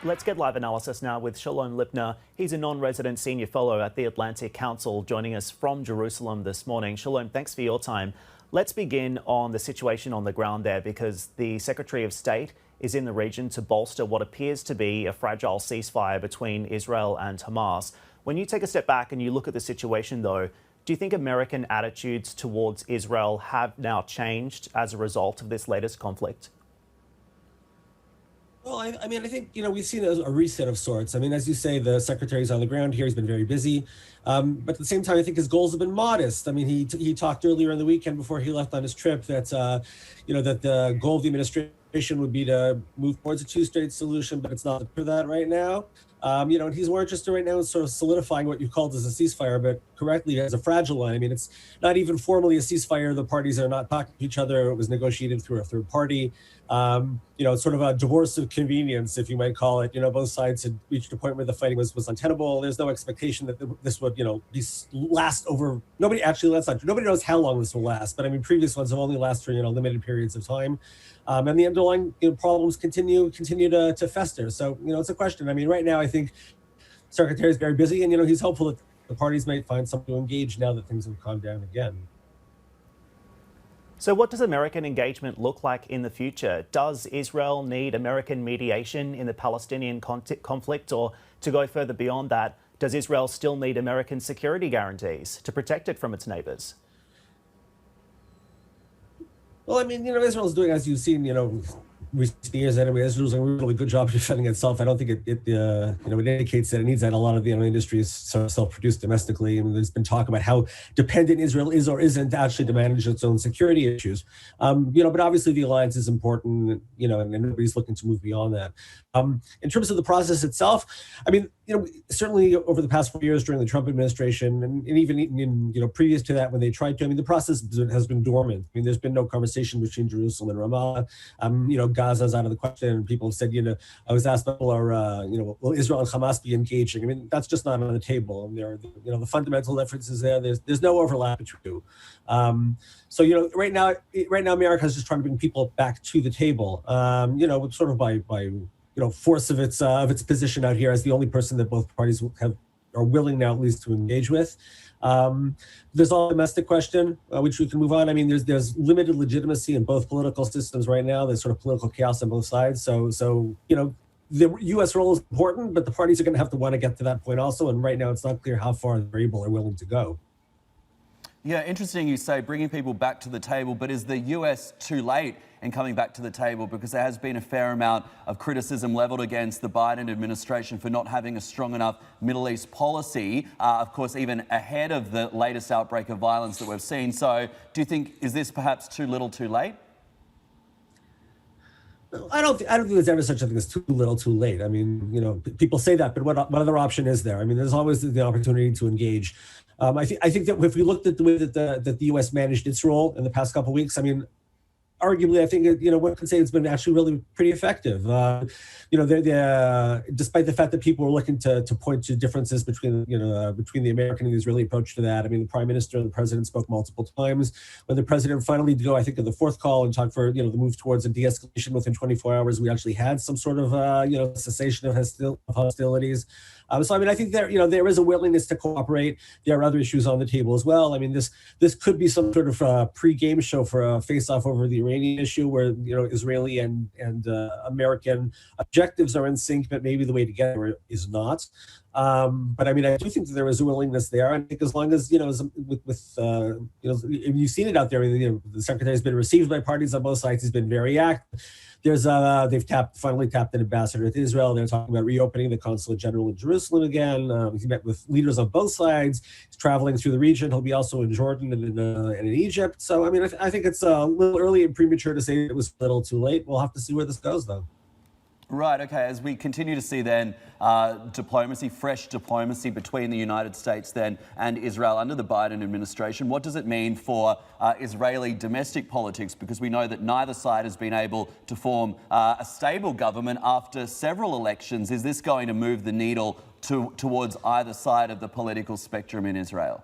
Let's get live analysis now with Shalom Lipner. He's a non-resident senior fellow at the Atlantic Council, joining us from Jerusalem this morning. Shalom, thanks for your time. Let's begin on the situation on the ground there, because the Secretary of State is in the region to bolster what appears to be a fragile ceasefire between Israel and Hamas. When you take a step back and you look at the situation, though, do you think American attitudes towards Israel have now changed as a result of this latest conflict? Well, I think, we've seen a reset of sorts. I mean, as you say, the secretary's on the ground here. He's been very busy. But at the same time, I think his goals have been modest. I mean, he talked earlier in the weekend before he left on his trip that, that the goal of the administration would be to move towards a two-state solution, but it's not for that right now. And he's more interested right now in sort of solidifying what you called as a ceasefire, but correctly as a fragile one. I mean, it's not even formally a ceasefire. The parties are not talking to each other. It was negotiated through a third party. It's sort of a divorce of convenience, if you might call it. Both sides had reached a point where the fighting was untenable. There's no expectation that this would, last over. Nobody knows how long this will last. But I mean, previous ones have only lasted for, limited periods of time. And the underlying problems continue to fester. So, it's a question. I mean, right now, I think Secretary is very busy, and, he's hopeful that the parties might find something to engage now that things have calmed down again. So what does American engagement look like in the future? Does Israel need American mediation in the Palestinian conflict? Or to go further beyond that, does Israel still need American security guarantees to protect it from its neighbors? Well, I mean, Israel's doing, as you've seen, recent years anyway, Israel's doing a really good job defending itself. I don't think it indicates that it needs that. A lot of the industry is sort of self-produced domestically. I mean, there's been talk about how dependent Israel is or isn't actually to manage its own security issues. But obviously the alliance is important, and nobody's looking to move beyond that. In terms of the process itself, I mean, certainly over the past 4 years during the Trump administration, and even in previous to that when they tried to, I mean, the process has been dormant. I mean, there's been no conversation between Jerusalem and Ramallah. Gaza's out of the question, and people have said, I was asked, will Israel and Hamas be engaging? I mean, that's just not on the table. And there are, the fundamental differences there. There's no overlap between two. So, right now, America is just trying to bring people back to the table, sort of by force of its position out here as the only person that both parties are willing now at least to engage with. There's all the domestic question, which we can move on. I mean, there's limited legitimacy in both political systems right now. There's sort of political chaos on both sides. So the U.S. role is important, but the parties are going to have to want to get to that point also. And right now, it's not clear how far they're able or willing to go. Yeah, interesting you say bringing people back to the table, but is the US too late in coming back to the table? Because there has been a fair amount of criticism levelled against the Biden administration for not having a strong enough Middle East policy, of course, even ahead of the latest outbreak of violence that we've seen. So do you think, is this perhaps too little too late? I don't think there's ever such a thing as too little, too late. I mean, people say that, but what other option is there? I mean, there's always the opportunity to engage. I think that if we looked at the way that the U.S. managed its role in the past couple of weeks, I mean, arguably, I think, one could say it's been actually really pretty effective. Despite the fact that people were looking to point to differences between the American and the Israeli approach to that. I mean, the prime minister and the president spoke multiple times. When the president finally did go, I think, in the fourth call and talked for, the move towards a de-escalation within 24 hours, we actually had some sort of, cessation of hostilities. So, I mean, I think there is a willingness to cooperate. There are other issues on the table as well. I mean, this could be some sort of pre-game show for a face-off over the Iranian issue where, Israeli and American objectives are in sync, but maybe the way to get there is not. But I mean, I do think that there is a willingness there. I think as long as, you've seen it out there, the secretary has been received by parties on both sides. He's been very active. They've finally tapped an ambassador to Israel. They're talking about reopening the consulate general in Jerusalem again. He met with leaders on both sides. He's traveling through the region. He'll be also in Jordan and in Egypt. So, I mean, I think it's a little early and premature to say it was a little too late. We'll have to see where this goes, though. Right, okay, as we continue to see then fresh diplomacy between the United States then and Israel under the Biden administration, what does it mean for Israeli domestic politics? Because we know that neither side has been able to form a stable government after several elections. Is this going to move the needle towards either side of the political spectrum in Israel?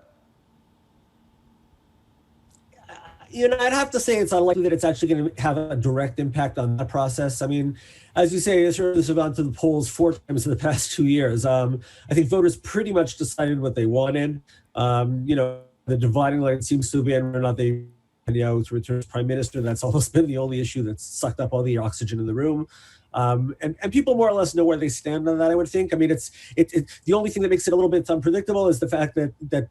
I'd have to say it's unlikely that it's actually going to have a direct impact on that process. I mean, as you say, Israel has gone to the polls 4 times in the past 2 years. I think voters pretty much decided what they wanted. The dividing line seems to be whether or not they, to return as prime minister. That's almost been the only issue that's sucked up all the oxygen in the room. And people more or less know where they stand on that, I would think. I mean, it's the only thing that makes it a little bit unpredictable is the fact that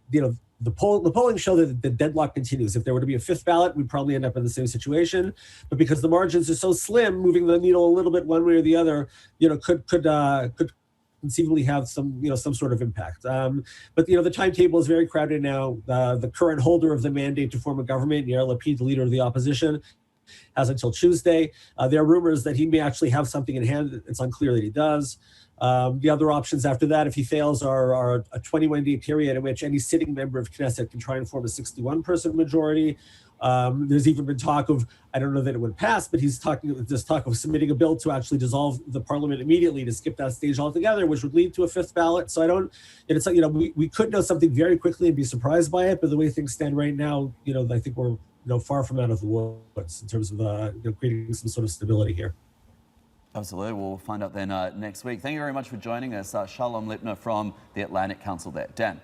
the polling show that the deadlock continues. If there were to be a 5th ballot, we'd probably end up in the same situation. But because the margins are so slim, moving the needle a little bit one way or the other, could conceivably have some sort of impact. But the timetable is very crowded now. The current holder of the mandate to form a government, Yair Lapid, the leader of the opposition, has until Tuesday. There are rumors that he may actually have something in hand. It's unclear that he does. The other options after that, if he fails, are a 21-day period in which any sitting member of Knesset can try and form a 61-person majority. There's even been talk of, I don't know that it would pass, but there's talk of submitting a bill to actually dissolve the parliament immediately, to skip that stage altogether, which would lead to a 5th ballot. So we could know something very quickly and be surprised by it. But the way things stand right now, I think we're far from out of the woods in terms of creating some sort of stability here. Absolutely. We'll find out then next week. Thank you very much for joining us. Shalom Lipner from the Atlantic Council there. Dan.